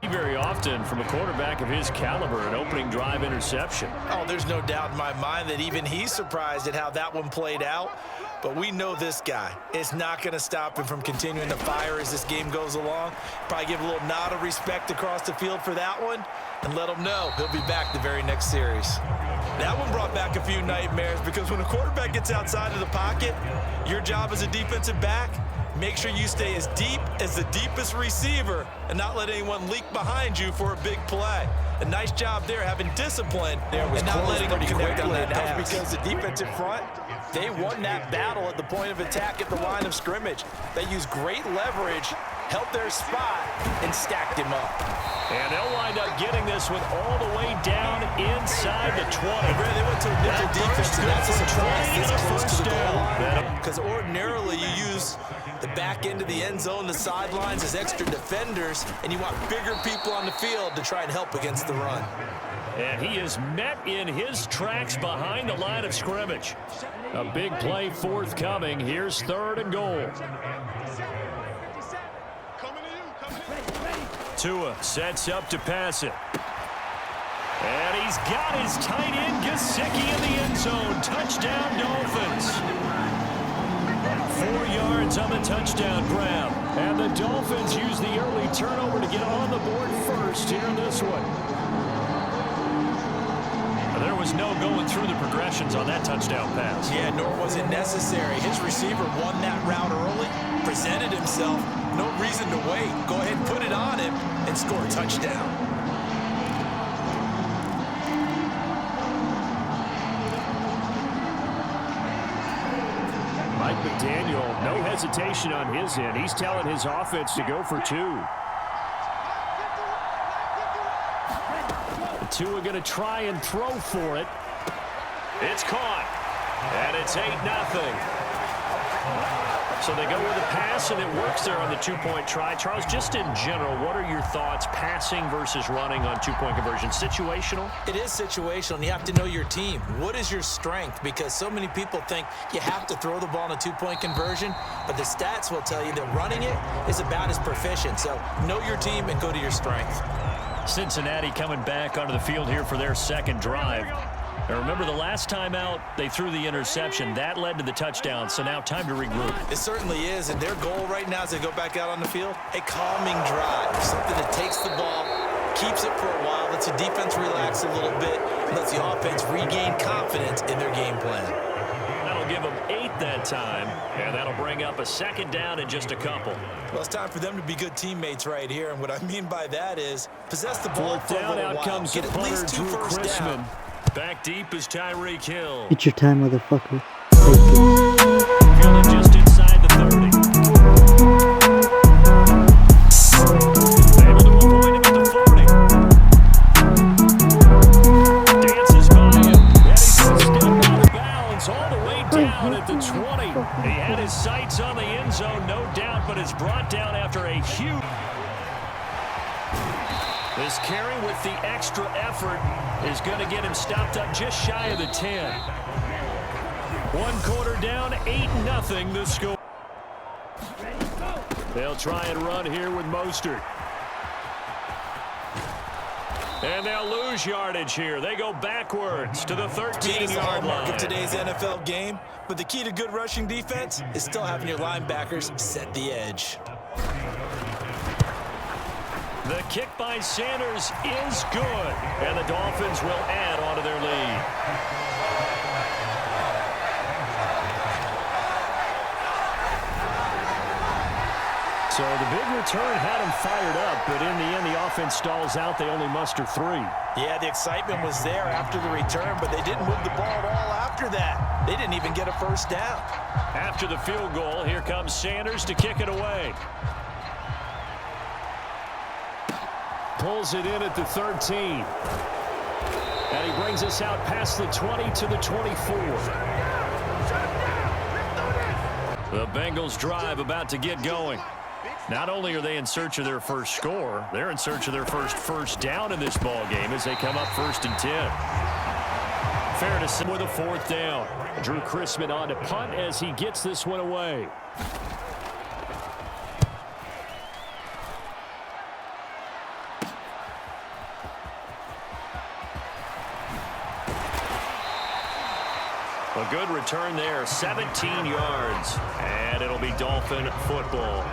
Very often from a quarterback of his caliber, an opening drive interception. Oh, there's no doubt in my mind that even he's surprised at how that one played out. But we know this guy. It's not going to stop him from continuing to fire as this game goes along. Probably give a little nod of respect across the field for that one and let him know he'll be back the very next series. That one brought back a few nightmares because when a quarterback gets outside of the pocket, your job as a defensive back, make sure you stay as deep as the deepest receiver and not let anyone leak behind you for a big play. A nice job there, having discipline and not letting them connect on that pass. That was because the defensive front, they won that battle at the point of attack at the line of scrimmage. They used great leverage, held their spot, and stacked him up. And they'll wind up getting this one all the way down inside the 20. They went to a nickel defense, and that's a surprise this close to the goal line. Because ordinarily you use the back end of the end zone, the sidelines as extra defenders, and you want bigger people on the field to try and help against the run. And he is met in his tracks behind the line of scrimmage. A big play forthcoming. Here's 3rd and goal. Tua sets up to pass it. And he's got his tight end Gesicki in the end zone. Touchdown, Dolphins. 4 yards on the touchdown grab. And the Dolphins use the early turnover to get on the board first here in this one. There was no going through the progressions on that touchdown pass. Yeah, nor was it necessary. His receiver won that route early, presented himself. No reason to wait. Go ahead and put it on him and score a touchdown. Mike McDaniel, no hesitation on his end. He's telling his offense to go for 2. Tua going to try and throw for it. It's caught. And it's 8-0. So they go with a pass, and it works there on the 2-point try. Charles, just in general, what are your thoughts passing versus running on 2-point conversion? Situational? It is situational, and you have to know your team. What is your strength? Because so many people think you have to throw the ball in a 2-point conversion, but the stats will tell you that running it is about as proficient. So know your team and go to your strength. Cincinnati coming back onto the field here for their second drive. Now remember, the last time out, they threw the interception. That led to the touchdown, so now time to regroup. It certainly is, and their goal right now as they go back out on the field, a calming drive, something that takes the ball, keeps it for a while, lets the defense relax a little bit, and lets the offense regain confidence in their game plan. That'll give them 8 that time, and that'll bring up a 2nd down in just a couple. Well, it's time for them to be good teammates right here, and what I mean by that is possess the ball for a little while. Out comes the punter, Drew Chrisman. Down. Back deep is Tyreek Hill. It's your time, motherfucker. Take it. Feeling just inside the 30. Able to avoid him at the 40. Dances by him. And he's stepped out of bounds all the way down at the 20. He had his sights on the end zone, no doubt, but is brought down after a huge... This carry with the extra effort is going to get him stopped up just shy of the 10. 1 quarter down, 8-0 the score. They'll try and run here with Mostert. And they'll lose yardage here. They go backwards to the 13-yard line. Of today's NFL game, but the key to good rushing defense is still having your linebackers set the edge. The kick by Sanders is good, and the Dolphins will add onto their lead. So the big return had them fired up, but in the end, the offense stalls out. They only muster 3. Yeah, the excitement was there after the return, but they didn't move the ball at all after that. They didn't even get a first down. After the field goal, here comes Sanders to kick it away. Pulls it in at the 13. And he brings us out past the 20 to the 24. The Bengals drive about to get going. Not only are they in search of their first score, they're in search of their first down in this ball game as they come up 1st and 10. Fair to say with a 4th down. Drew Chrisman on to punt as he gets this one away. A good return there, 17 yards. And it'll be Dolphin football.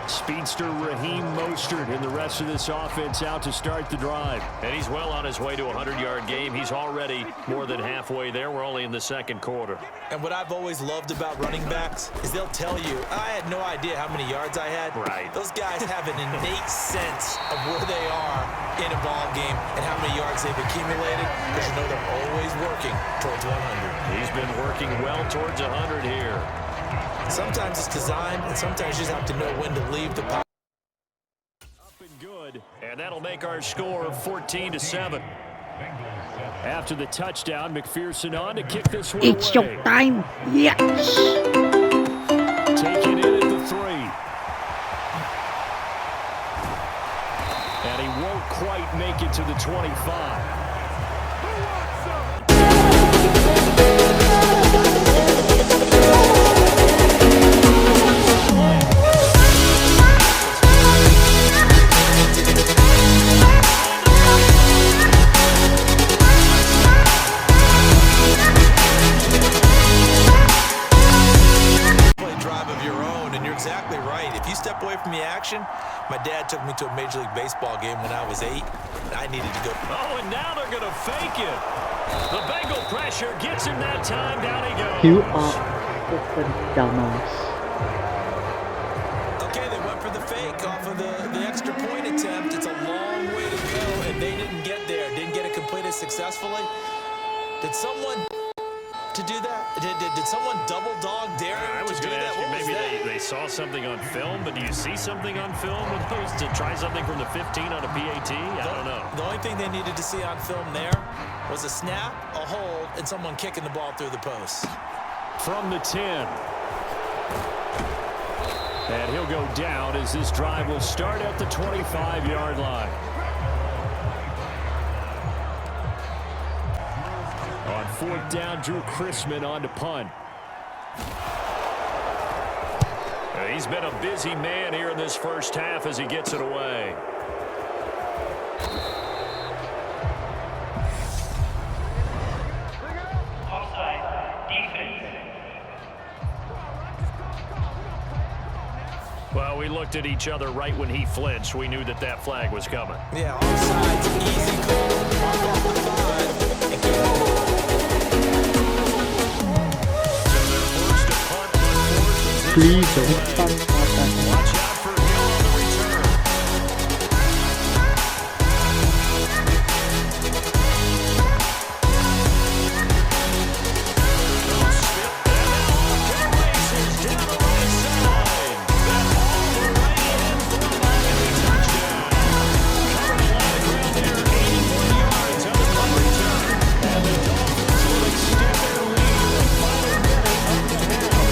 Speedster Raheem Mostert and the rest of this offense out to start the drive. And he's well on his way to a 100-yard game. He's already more than halfway there. We're only in the second quarter. And what I've always loved about running backs is they'll tell you, I had no idea how many yards I had. Right. Those guys have an innate sense of where they are in a ball game and how many yards they've accumulated, because you know they're always working towards 100. He's been working well towards 100 here. Sometimes it's designed, and sometimes you just have to know when to leave the pocket. Up and good, and that'll make our score 14-7. After the touchdown, McPherson on to kick this one It's away. your time. Yes. Taking it at the 3. And he won't quite make it to the 25. My dad took me to a Major League Baseball game when I was 8. I needed to go. Oh, and now they're going to fake it. The Bengal pressure gets him that time. Down he goes. You are a dumbass. Okay, they went for the fake off of the extra point attempt. It's a long way to go, and they didn't get there. Didn't get it completed successfully. Did someone to do that? Did someone double dog dare him I was to do going to that? ask you, What was maybe that? they saw something on film, but do you see something on film with those to try something from the 15 on a PAT? I don't know. The only thing they needed to see on film there was a snap, a hold, and someone kicking the ball through the post. From the 10. And he'll go down as this drive will start at the 25-yard line. On 4th down, Drew Chrisman on to punt. He's been a busy man here in this first half as he gets it away. Well, we looked at each other right when he flinched. We knew that that flag was coming. Yeah, offsides, easy call. Mark off the 5 and keep moving. Please don't punt. Watch out for Hill on the return. Races down the right side. That all the way in for a Miami touchdown. Covered a lot of ground there. 81 yards on the punt return. And the Dolphins will extend their lead in the final minute of the half.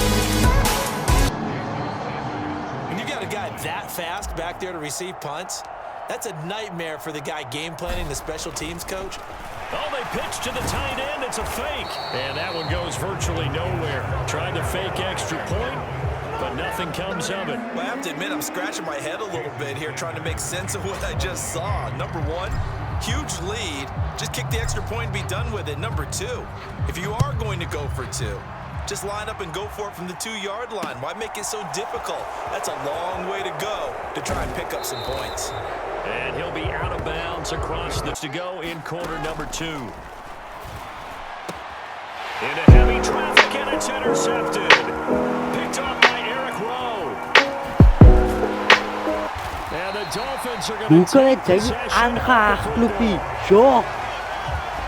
That fast back there to receive punts, that's a nightmare for the guy game planning, the special teams coach. Oh, they pitch to the tight end. It's a fake. And that one goes virtually nowhere. Tried to fake extra point, but nothing comes of it. Well, I have to admit, I'm scratching my head a little bit here trying to make sense of what I just saw. Number 1, huge lead. Just kick the extra point and be done with it. Number 2, if you are going to go for 2, just line up and go for it from the 2-yard line. Why make it so difficult? That's a long way to go to try and pick up some points. And he'll be out of bounds across this to go in quarter number 2. Into heavy traffic, and it's intercepted. Picked off by Eric Rowe. And the Dolphins are going to take possession.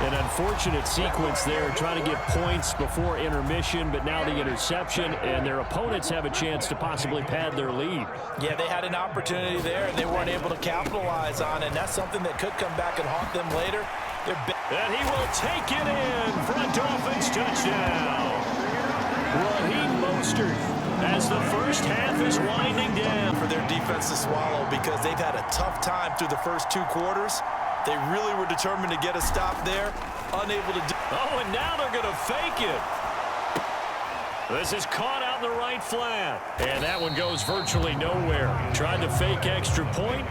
An unfortunate sequence there, trying to get points before intermission, but now the interception, and their opponents have a chance to possibly pad their lead. Yeah, they had an opportunity there, and they weren't able to capitalize on it, and that's something that could come back and haunt them later. And he will take it in for a Dolphins touchdown. Raheem Mostert, as the first half is winding down. For their defense to swallow, because they've had a tough time through the first 2 quarters. They really were determined to get a stop there, unable to do. Oh, and now they're going to fake it. This is caught out the right flat. And that one goes virtually nowhere. Tried to fake extra point,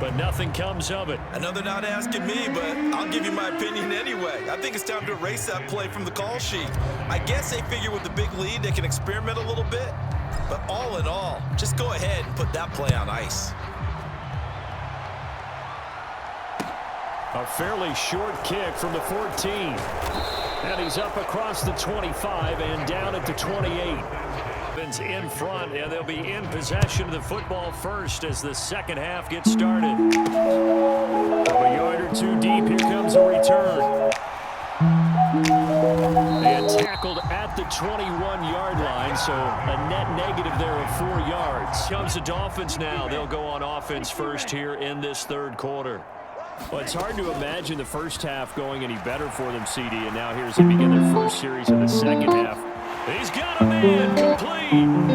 but nothing comes of it. I know they're not asking me, but I'll give you my opinion anyway. I think it's time to erase that play from the call sheet. I guess they figure with the big lead they can experiment a little bit. But all in all, just go ahead and put that play on ice. A fairly short kick from the 14. And he's up across the 25 and down at the 28. In front, and they'll be in possession of the football first as the second half gets started. From a yard or two deep, here comes a return. And tackled at the 21-yard line, so a net negative there of 4 yards. Comes the Dolphins now. They'll go on offense first here in this third quarter. Well, it's hard to imagine the first half going any better for them, CD, and now here's they begin their first series in the second half. He's got a man complete. And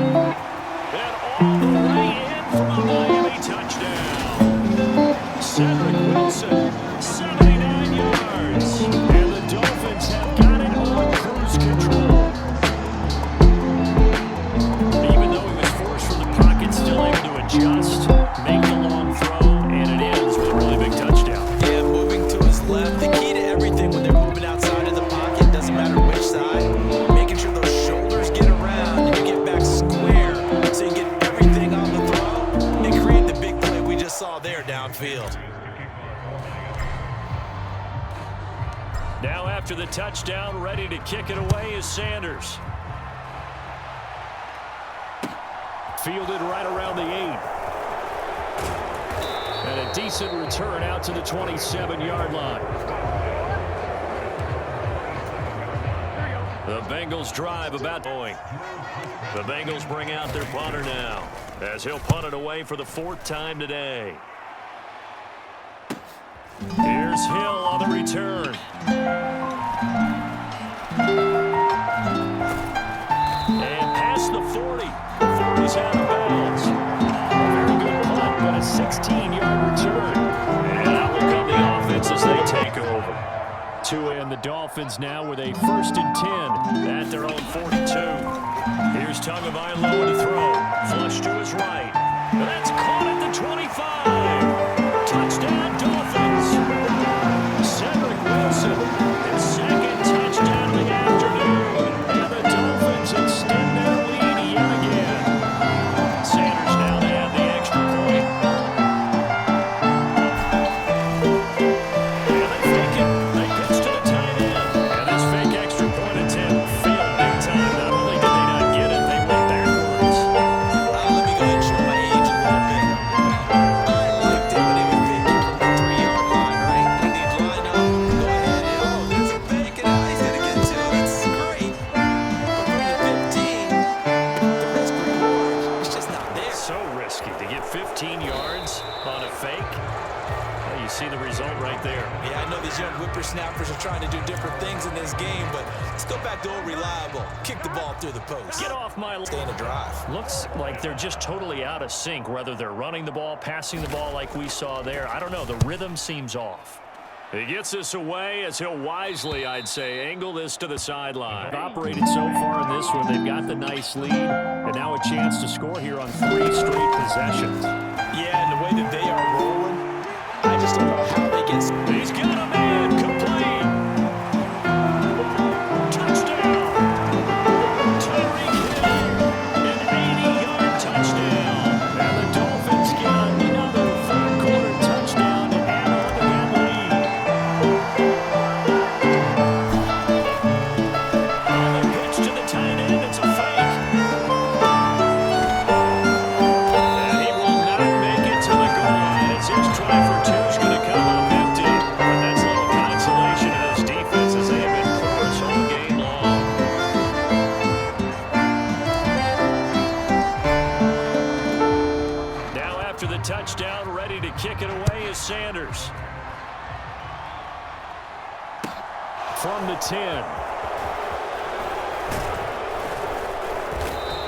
all the way in from a Miami touchdown. Cedric Wilson, 79 yards. And the Dolphins have got it on cruise control. Even though he was forced from the pocket, still able to adjust, make the long throw, and it ends with a really big touchdown. Yeah, moving to his left. The key to everything when they're moving outside of the pocket, doesn't matter which side, making sure those shoulders get around and you get back square so you get everything on the throw and create the big play we just saw there downfield. Now after the touchdown, ready to kick it away is Sanders. Fielded right around the 8. And a decent return out to the 27-yard line. The Bengals drive about going. The Bengals bring out their punter now as he'll punt it away for the 4th time today. Here's Hill on the return. And past the 40. The 40's out of bounds. A very good punt, but a 16-yard return. And out will come the offense as they take over. Tua and the Dolphins now with a 1st and 10 at their own 42. Here's Tagovailoa to throw. Flush to his right. And that's caught at the 25. Touchdown, Dolphins. Cedric Wilson, his 2nd touchdown of the afternoon. And the Dolphins extend their lead yet again. Sanders now to add the extra point. And they fake it. They pitch to the tight end. And this fake extra point attempt failed big time. Not only did they not get it, they went backwards. Let me go ahead and show my age a little bit. I liked it when they were faking from the 3-yard line, right? When they'd line up, go ahead and, oh, there's a fake, and now he's going to get 2. That's great. But from the 15, the risk reward is just not there. So risky to get 15 yards on a fake. Well, you see the result right there. Yeah, I know these young whippersnappers are trying to do different things in this game, but let's go back to old reliable. Kick the ball through the post. Get off my... Stay in the drive. Looks like they're just totally out of sync, whether they're running the ball, passing the ball like we saw there. I don't know. The rhythm seems off. He gets this away as he'll wisely, I'd say, angle this to the sideline. They've operated so far in this one. They've got the nice lead, and now a chance to score here on 3 straight possessions. Yeah, and the way that they are rolling, I just don't know how they get... He's got a man complete. Touchdown. Tyreek Hill, an 80-yard touchdown. And the Dolphins get another third-quarter touchdown to add on to that lead. And the pitch to the tight end, it's a fake. And he will not make it to the goal line as his try for 2 is going to come up empty. But that's a little consolation to this defense as they have been porous all game long. Now after the touchdown, ready to kick it away is Sanders. From the 10.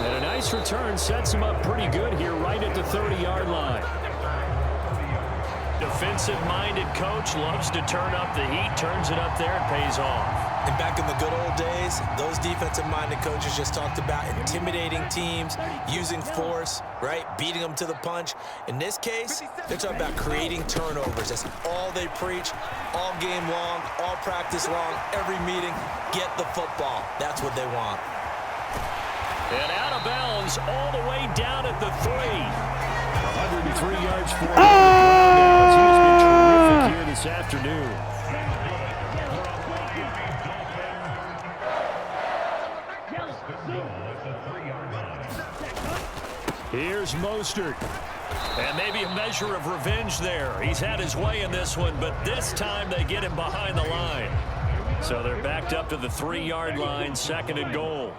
And a nice return sets him up pretty good here right at the 30-yard line. Defensive-minded coach loves to turn up the heat, turns it up there, and pays off. And back in the good old days, those defensive-minded coaches just talked about intimidating teams, using force, right, beating them to the punch. In this case, they're talking about creating turnovers. That's all they preach, all game long, all practice long, every meeting. Get the football. That's what they want. And out of bounds all the way down at the 3. 103 yards for him. He has been terrific here this afternoon. Here's Mostert. And maybe a measure of revenge there. He's had his way in this one, but this time they get him behind the line. So they're backed up to the 3-yard line, 2nd and goal.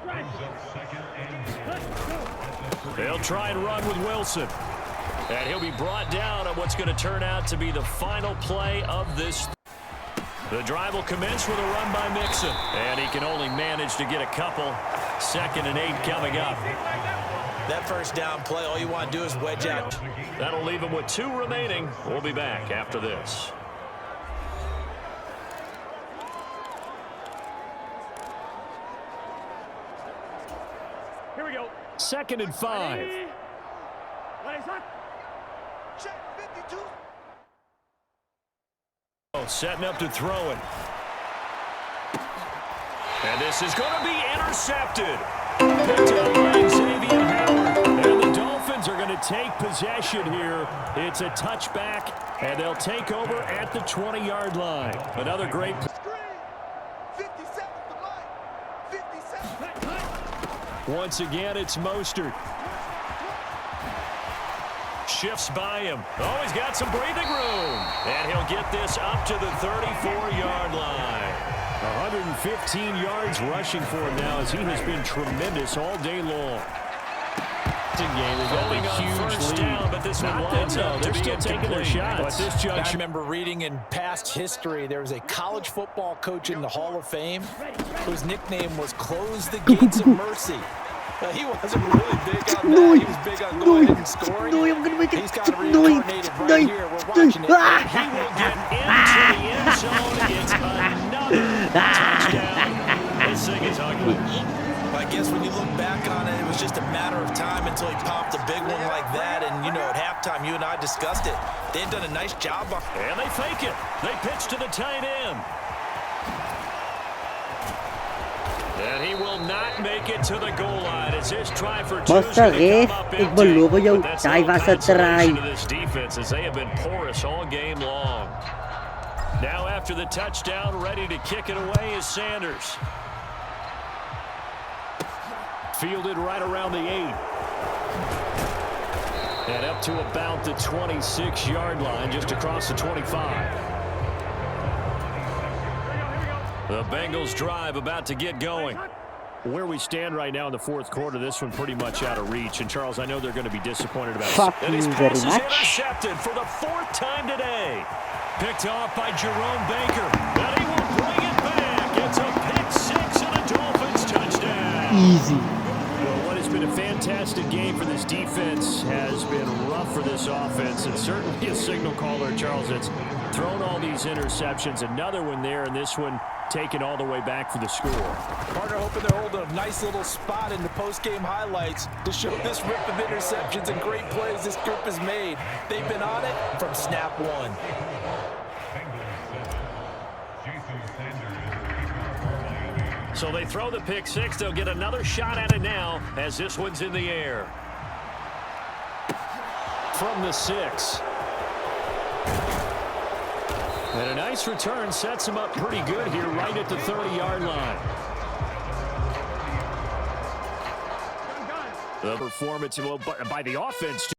They'll try and run with Wilson. And he'll be brought down on what's going to turn out to be the final play of this. The drive will commence with a run by Mixon. And he can only manage to get a couple. 2nd and 8 coming up. That first down play, all you want to do is wedge out. That'll leave him with 2 remaining. We'll be back after this. Here we go. 2nd and 5. What is that? Setting up to throw it. And this is going to be intercepted. Picked up by Xavier Howard. And the Dolphins are going to take possession here. It's a touchback, and they'll take over at the 20-yard line. Another great. 57 to Mike. 57. Once again, it's Mostert. Shifts by him. Oh, he's got some breathing room. And he'll get this up to the 34-yard line. 115 yards rushing for him now as he has been tremendous all day long. Going on first down, but this one lines up. They're still taking their shots. But this judge, I remember reading in past history, there was a college football coach in the Hall of Fame whose nickname was Close the Gates of Mercy. He wasn't really big on that. He was big on going ahead and scoring. He's got to reincarnated right here. We're watching it. he will get into the end zone. It's another touchdown. This thing is ugly. I guess when you look back on it, it was just a matter of time until he popped a big one like that. And, you know, at halftime, you and I discussed it. They've done a nice job. And they fake it. They pitch to the tight end. And he will not make it to the goal line. It's his try for 2. Ik beloof jou, hij was het try. This defense as they have been porous all game long. Now after the touchdown, ready to kick it away is Sanders. Fielded right around the 8. And up to about the 26-yard line, just across the 25. The Bengals drive about to get going. Where we stand right now in the 4th quarter, this one pretty much out of reach. And Charles, I know they're going to be disappointed about it. Fuck And his you pass very is much. intercepted for the 4th time today. Picked off by Jerome Baker. And he will bring it back. It's a pick 6 and a Dolphins touchdown. Easy. Well, what has been a fantastic game for this defense has been rough for this offense, and certainly a signal caller, Charles, that's thrown all these interceptions. Another one there, and this one taken all the way back for the score. Partner hoping they're holding a nice little spot in the post-game highlights to show this rip of interceptions and great plays this group has made. They've been on it from snap 1. So they throw the pick 6. They'll get another shot at it now as this one's in the air. From the 6. And a nice return sets him up pretty good here right at the 30-yard line. The performance by the offense, too.